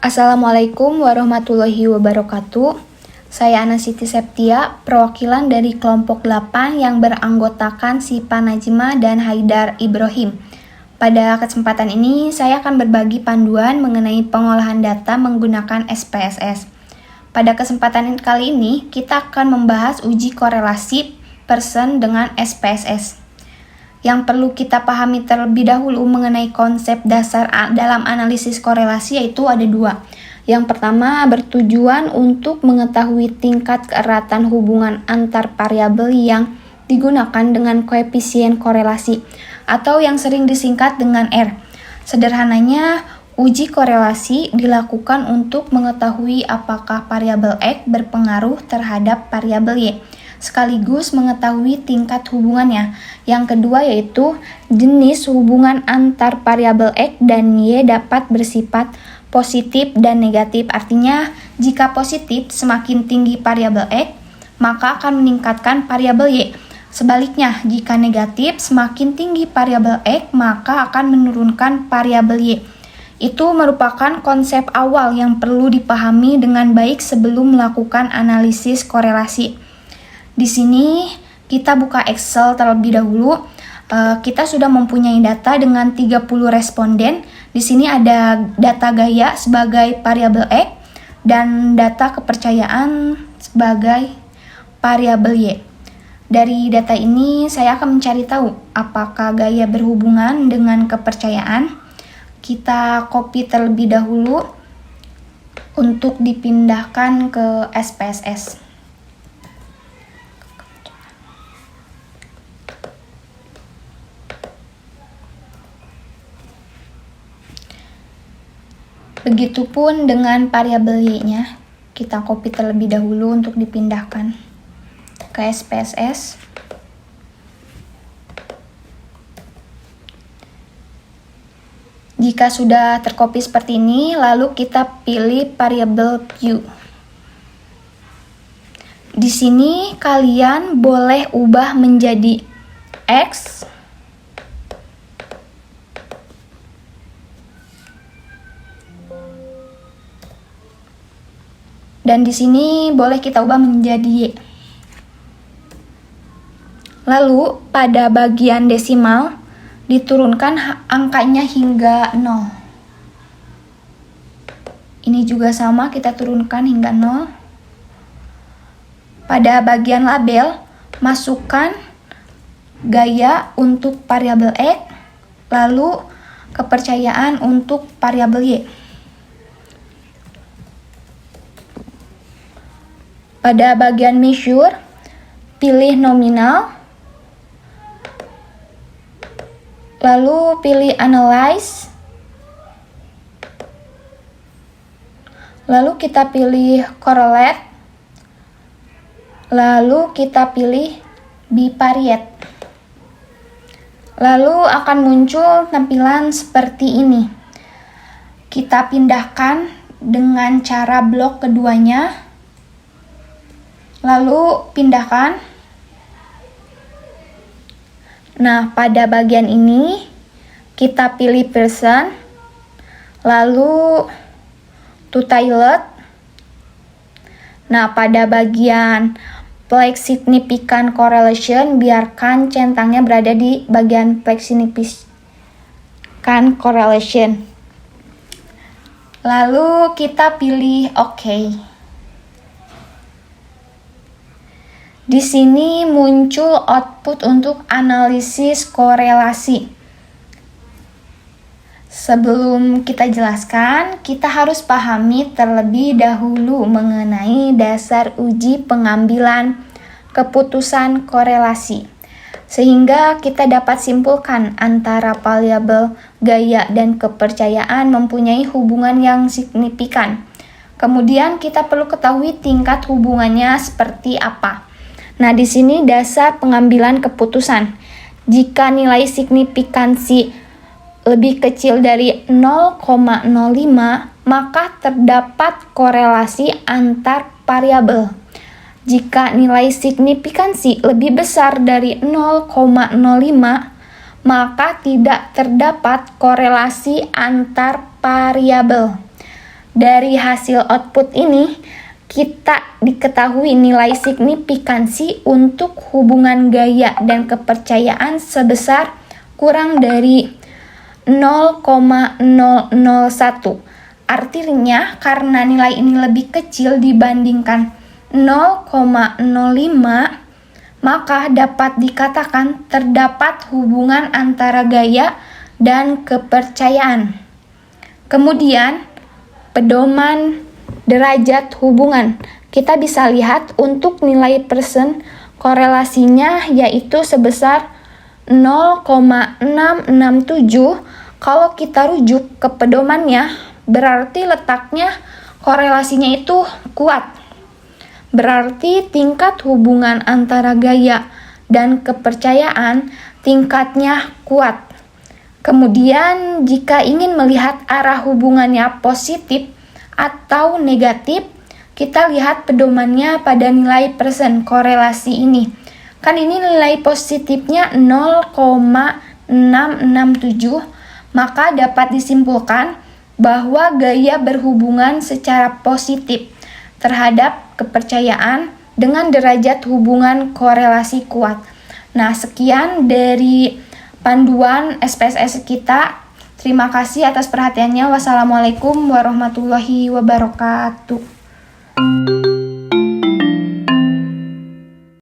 Assalamualaikum warahmatullahi wabarakatuh. Saya Ana Siti Septia, perwakilan dari kelompok 8 yang beranggotakan Sipa Najma dan Haidar Ibrahim. Pada kesempatan ini, saya akan berbagi panduan mengenai pengolahan data menggunakan SPSS. Pada kesempatan kali ini, kita akan membahas uji korelasi person dengan SPSS. Yang perlu kita pahami terlebih dahulu mengenai konsep dasar dalam analisis korelasi yaitu ada dua. Yang pertama bertujuan untuk mengetahui tingkat keeratan hubungan antar variabel yang digunakan dengan koefisien korelasi atau yang sering disingkat dengan R. Sederhananya, uji korelasi dilakukan untuk mengetahui apakah variabel X berpengaruh terhadap variabel Y, sekaligus mengetahui tingkat hubungannya. Yang kedua yaitu jenis hubungan antar variabel X dan Y dapat bersifat positif dan negatif. Artinya, jika positif semakin tinggi variabel X, maka akan meningkatkan variabel Y. Sebaliknya, jika negatif semakin tinggi variabel X, maka akan menurunkan variabel Y. Itu merupakan konsep awal yang perlu dipahami dengan baik sebelum melakukan analisis korelasi. Di sini kita buka Excel terlebih dahulu. Kita sudah mempunyai data dengan 30 responden. Di sini ada data gaya sebagai variabel X dan data kepercayaan sebagai variabel Y. Dari data ini saya akan mencari tahu apakah gaya berhubungan dengan kepercayaan. Kita copy terlebih dahulu untuk dipindahkan ke SPSS. Begitupun dengan variabel Y-nya, kita copy terlebih dahulu untuk dipindahkan ke SPSS. Jika sudah tercopy seperti ini, lalu kita pilih variabel Q. Di sini kalian boleh ubah menjadi X, dan di sini boleh kita ubah menjadi Y. Lalu pada bagian desimal diturunkan angkanya hingga 0. Ini juga sama, kita turunkan hingga 0. Pada bagian label masukkan gaya untuk variabel X, lalu kepercayaan untuk variabel Y. Pada bagian measure, pilih nominal, lalu pilih analyze, lalu kita pilih correlate, lalu kita pilih bivariate. Lalu akan muncul tampilan seperti ini. Kita pindahkan dengan cara blok keduanya. Lalu pindahkan. Nah, pada bagian ini kita pilih person, lalu to tilde. Nah, pada bagian flag significant correlation, biarkan centangnya berada di bagian flag significant correlation. Lalu kita pilih OK. Di sini muncul output untuk analisis korelasi. Sebelum kita jelaskan, kita harus pahami terlebih dahulu mengenai dasar uji pengambilan keputusan korelasi, sehingga kita dapat simpulkan antara variabel gaya dan kepercayaan mempunyai hubungan yang signifikan. Kemudian kita perlu ketahui tingkat hubungannya seperti apa. Nah, di sini dasar pengambilan keputusan. Jika nilai signifikansi lebih kecil dari 0,05, maka terdapat korelasi antar variabel. Jika nilai signifikansi lebih besar dari 0,05, maka tidak terdapat korelasi antar variabel. Dari hasil output ini, kita diketahui nilai signifikansi untuk hubungan gaya dan kepercayaan sebesar kurang dari 0,001. Artinya, karena nilai ini lebih kecil dibandingkan 0,05, maka dapat dikatakan terdapat hubungan antara gaya dan kepercayaan. Kemudian, pedoman derajat hubungan. Kita bisa lihat untuk nilai persen korelasinya yaitu sebesar 0,667. Kalau kita rujuk ke pedomannya, berarti letaknya korelasinya itu kuat. Berarti tingkat hubungan antara gaya dan kepercayaan tingkatnya kuat. Kemudian jika ingin melihat arah hubungannya positif atau negatif, kita lihat pedomannya pada nilai persen korelasi ini. Kan ini nilai positifnya 0,667, maka dapat disimpulkan bahwa gaya berhubungan secara positif terhadap kepercayaan dengan derajat hubungan korelasi kuat. Nah, sekian dari panduan SPSS kita. Terima kasih atas perhatiannya. Wassalamualaikum warahmatullahi wabarakatuh.